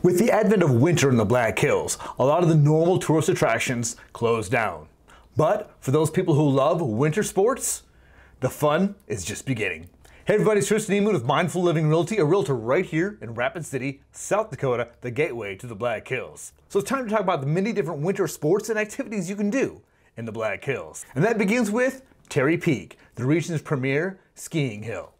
With the advent of winter in the Black Hills, a lot of the normal tourist attractions closed down. But for those people who love winter sports, the fun is just beginning. Hey everybody, it's Tristan Emond with Mindful Living Realty, a realtor right here in Rapid City, South Dakota, the gateway to the Black Hills. So it's time to talk about the many different winter sports and activities you can do in the Black Hills. And that begins with Terry Peak, the region's premier skiing hill.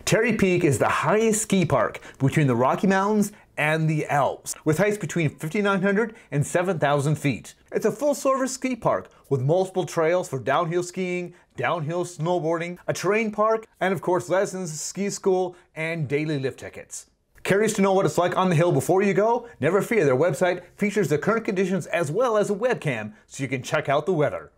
Terry Peak is the highest ski park between the Rocky Mountains and the Alps, with heights between 5,900 and 7,000 feet. It's a full-service ski park with multiple trails for downhill skiing, downhill snowboarding, a terrain park, and of course lessons, ski school, and daily lift tickets. Curious to know what it's like on the hill before you go? Never fear, their website features the current conditions as well as a webcam so you can check out the weather.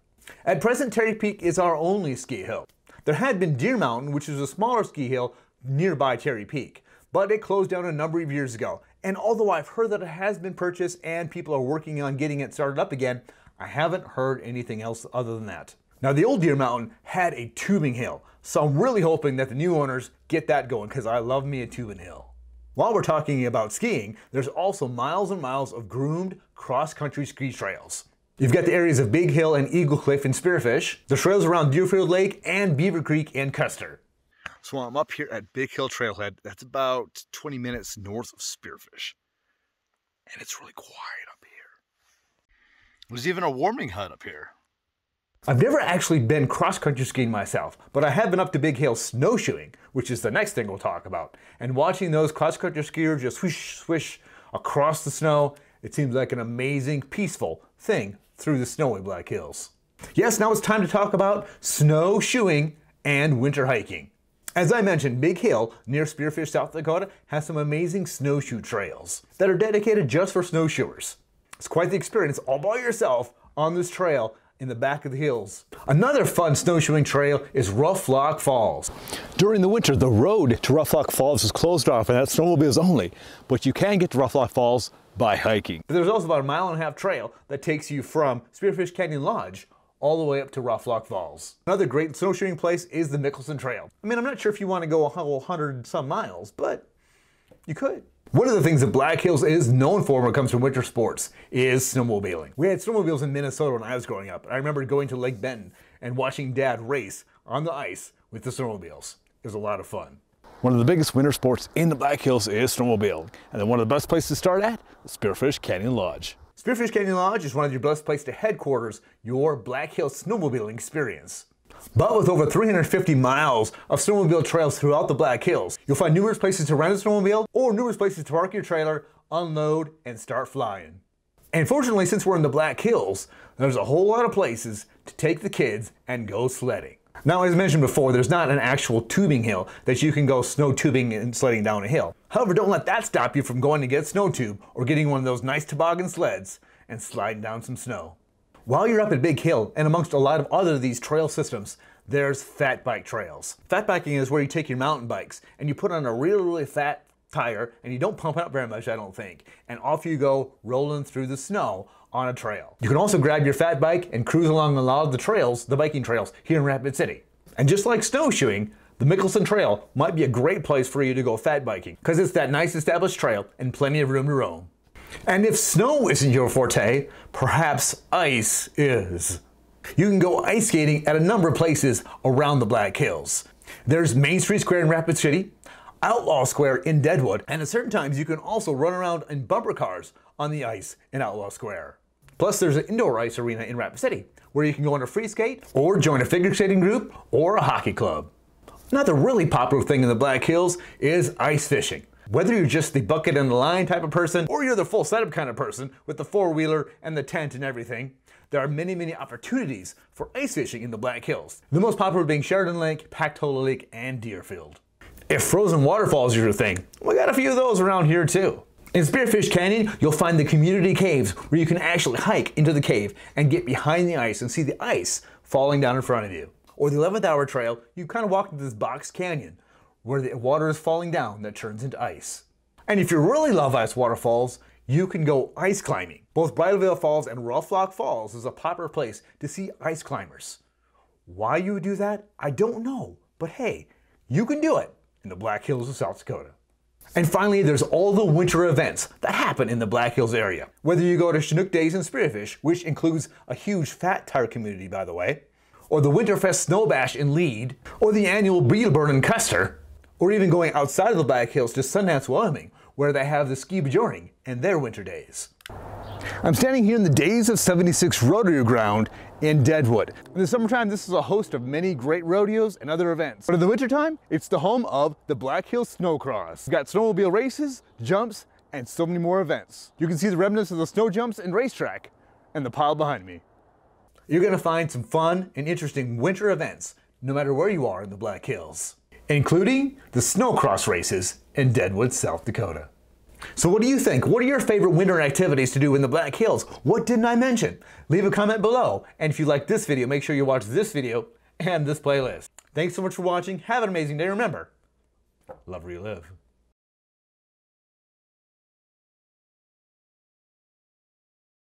At present, Terry Peak is our only ski hill. There had been Deer Mountain, which is a smaller ski hill nearby Terry Peak, but it closed down a number of years ago. And although I've heard that it has been purchased and people are working on getting it started up again, I haven't heard anything else other than that. Now, the old Deer Mountain had a tubing hill, so I'm really hoping that the new owners get that going because I love me a tubing hill. While we're talking about skiing, there's also miles and miles of groomed cross-country ski trails. You've got the areas of Big Hill and Eagle Cliff and Spearfish, the trails around Deerfield Lake and Beaver Creek and Custer. So I'm up here at Big Hill Trailhead. That's about 20 minutes north of Spearfish. And it's really quiet up here. There's even a warming hut up here. I've never actually been cross-country skiing myself, but I have been up to Big Hill snowshoeing, which is the next thing we'll talk about. And watching those cross-country skiers just swish, swish across the snow, it seems like an amazing, peaceful thing through the snowy Black Hills. Yes, now it's time to talk about snowshoeing and winter hiking. As I mentioned, Big Hill near Spearfish, South Dakota has some amazing snowshoe trails that are dedicated just for snowshoers. It's quite the experience all by yourself on this trail in the back of the hills. Another fun snowshoeing trail is Rough Lock Falls. During the winter, the road to Rough Lock Falls is closed off and that's snowmobiles only, but you can get to Rough Lock Falls by hiking. But there's also about a 1.5 mile trail that takes you from Spearfish Canyon Lodge all the way up to Rough Lock Falls. Another great snowshoeing place is the Mickelson Trail. I mean, I'm not sure if you want to go a 100 some miles, but you could. One of the things that Black Hills is known for when it comes to winter sports is snowmobiling. We had snowmobiles in Minnesota when I was growing up. I remember going to Lake Benton and watching Dad race on the ice with the snowmobiles. It was a lot of fun. One of the biggest winter sports in the Black Hills is snowmobiling. And then one of the best places to start at is Spearfish Canyon Lodge. Spearfish Canyon Lodge is one of your best places to headquarters your Black Hills snowmobiling experience. But with over 350 miles of snowmobile trails throughout the Black Hills, you'll find numerous places to rent a snowmobile or numerous places to park your trailer, unload, and start flying. And fortunately, since we're in the Black Hills, there's a whole lot of places to take the kids and go sledding. Now, as mentioned before, there's not an actual tubing hill that you can go snow tubing and sledding down a hill. However, don't let that stop you from going to get a snow tube or getting one of those nice toboggan sleds and sliding down some snow. While you're up at Big Hill, and amongst a lot of other of these trail systems, there's fat bike trails. Fat biking is where you take your mountain bikes and you put on a really fat tire and you don't pump it up very much, I don't think, and off you go rolling through the snow on a trail. You can also grab your fat bike and cruise along a lot of the trails, the biking trails, here in Rapid City. And just like snowshoeing, the Mickelson Trail might be a great place for you to go fat biking because it's that nice established trail and plenty of room to roam. And if snow isn't your forte, perhaps ice is. You can go ice skating at a number of places around the Black Hills. There's Main Street Square in Rapid City, Outlaw Square in Deadwood, and at certain times you can also run around in bumper cars on the ice in Outlaw Square. Plus there's an indoor ice arena in Rapid City where you can go on a free skate or join a figure skating group or a hockey club. Another really popular thing in the Black Hills is ice fishing. Whether you're just the bucket and the line type of person or you're the full setup kind of person with the four-wheeler and the tent and everything, there are many opportunities for ice fishing in the Black Hills. The most popular being Sheridan Lake, Pactola Lake, and Deerfield. If frozen waterfalls are your thing, we got a few of those around here too. In Spearfish Canyon, you'll find the community caves where you can actually hike into the cave and get behind the ice and see the ice falling down in front of you. Or the 11th Hour Trail, you kind of walk into this box canyon where the water is falling down that turns into ice. And if you really love ice waterfalls, you can go ice climbing. Both Bridalveil Falls and Rough Lock Falls is a popular place to see ice climbers. Why you would do that, I don't know, but hey, you can do it in the Black Hills of South Dakota. And finally, there's all the winter events that happen in the Black Hills area. Whether you go to Chinook Days in Spearfish, which includes a huge fat tire community by the way, or the Winterfest Snow Bash in Lead, or the annual Beetle Burn in Custer, or even going outside of the Black Hills to Sundance, Wyoming, where they have the ski bajorring and their winter days. I'm standing here in the Days of 76 rodeo ground in Deadwood. In the summertime, this is a host of many great rodeos and other events. But in the wintertime, it's the home of the Black Hills Snowcross. We've got snowmobile races, jumps, and so many more events. You can see the remnants of the snow jumps and racetrack and the pile behind me. You're gonna find some fun and interesting winter events no matter where you are in the Black Hills, including the snowcross races in Deadwood, South Dakota. So what do you think? What are your favorite winter activities to do in the Black Hills? What didn't I mention? Leave a comment below. And if you like this video, make sure you watch this video and this playlist. Thanks so much for watching. Have an amazing day. Remember, love where you live.